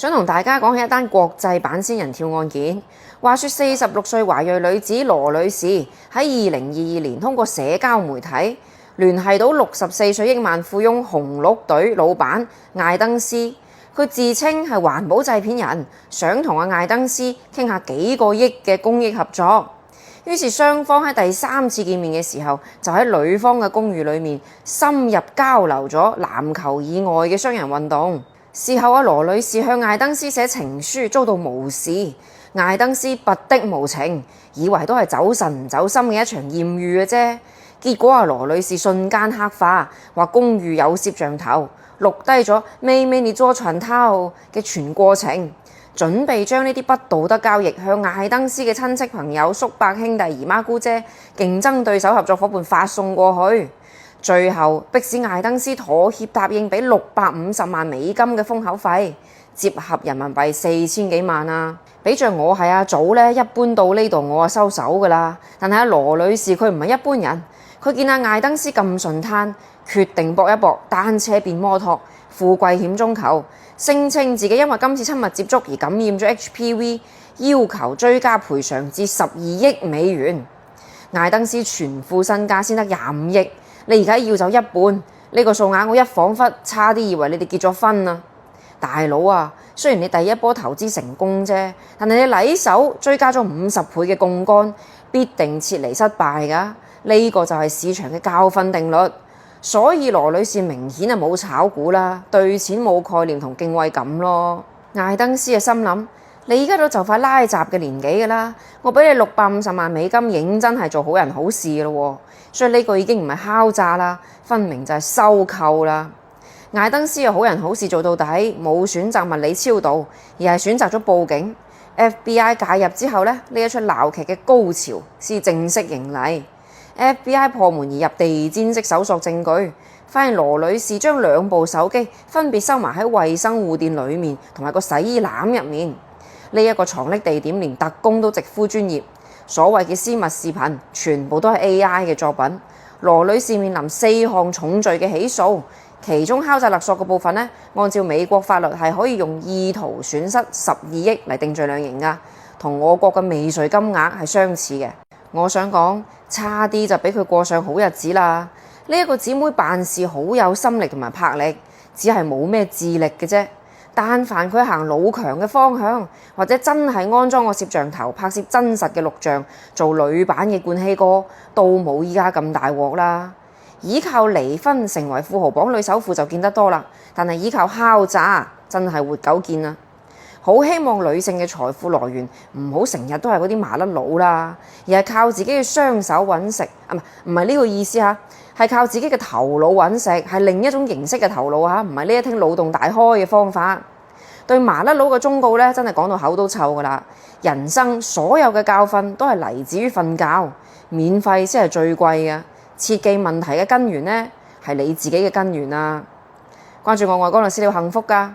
想同大家講起一單國際版仙人跳案件。話說46歲華裔女子羅女士喺2022年通過社交媒體聯繫到64歲億萬富翁紅鹿隊老闆艾登斯，佢自稱係環保製片人，想同艾登斯傾下幾個億嘅公益合作。於是雙方喺第3次見面嘅時候，就喺女方嘅公寓裏面深入交流咗籃球以外嘅雙人運動。事後羅女士向艾登斯寫情書遭到無視，艾登斯拔的無情，以為都係走神唔走心嘅一場豔遇嘅啫。結果羅女士瞬間黑化，話公寓有攝像頭錄低咗妹妹你做船偷嘅全過程，準備將呢啲不道德交易向艾登斯嘅親戚朋友、叔伯兄弟、姨媽姑姐、競爭對手、合作夥伴發送過去。最後迫使艾登斯妥協答應俾650萬美金嘅封口費，折合人民幣4000幾萬啊！比著我係阿祖呢，一般到呢度我就收手㗎啦。但係羅女士佢唔係一般人，佢見艾登斯咁順攤，決定搏一搏，單車變摩托，富貴險中求，聲稱自己因為今次親密接觸而感染咗 HPV， 要求追加賠償至12億美元。艾登斯全副身家先得25億。你而家要走一半，呢個數額我一恍惚差啲以為你哋結咗婚啊！大佬啊，雖然你第一波投資成功啫，但係你禮手追加咗50倍嘅槓桿，必定撤離失敗㗎。呢個就係市場嘅教訓定律。所以羅女士明顯係冇炒股啦，對錢冇概念同敬畏感咯。艾登斯心諗，你而家都就快拉閘嘅年紀㗎啦，我俾你650萬美金，認真係做好人好事咯。所以呢個已經唔係敲詐啦，分明就係收購啦。艾登斯嘅好人好事做到底，冇選擇物理超度，而係選擇咗報警。FBI 介入之後呢，呢一出鬧劇嘅高潮先正式迎嚟。FBI 破門而入，地毯式搜索證據，發現羅女士將2部手機分別收埋喺衛生護墊裡面同埋個洗衣籃入面。呢一個藏匿地點連特工都直呼專業。所謂嘅私密視頻全部都係 AI 嘅作品。羅女士面臨4項重罪嘅起訴，其中敲詐勒索嘅部分呢，按照美國法律係可以用意圖損失12億嚟定罪量刑㗎，同我國嘅未遂金額係相似嘅。我想講，差啲就俾佢過上好日子啦。呢一個姊妹辦事好有心力同埋魄力，只係冇咩智力嘅啫。但凡佢行老強嘅方向，或者真係安裝個攝像頭拍攝真實嘅錄像，做女版嘅冠希哥，都冇依家咁大鑊啦。依靠離婚成為富豪榜女首富就見得多啦，但係依靠敲詐真係活久見啊！好希望女性嘅財富來源唔好成日都係嗰啲麻甩佬啦，而係靠自己嘅雙手揾食啊！唔係呢個意思嚇，係靠自己嘅頭腦揾食，係另一種形式嘅頭腦嚇，唔係呢一聽腦洞大開嘅方法。對麻甩佬嘅忠告咧，真係講到口都臭噶啦！人生所有嘅教訓都係嚟自於瞓覺，免費先係最貴嘅。切記問題嘅根源呢，係你自己嘅根源啊！關注我，愛江律師，你要幸福噶。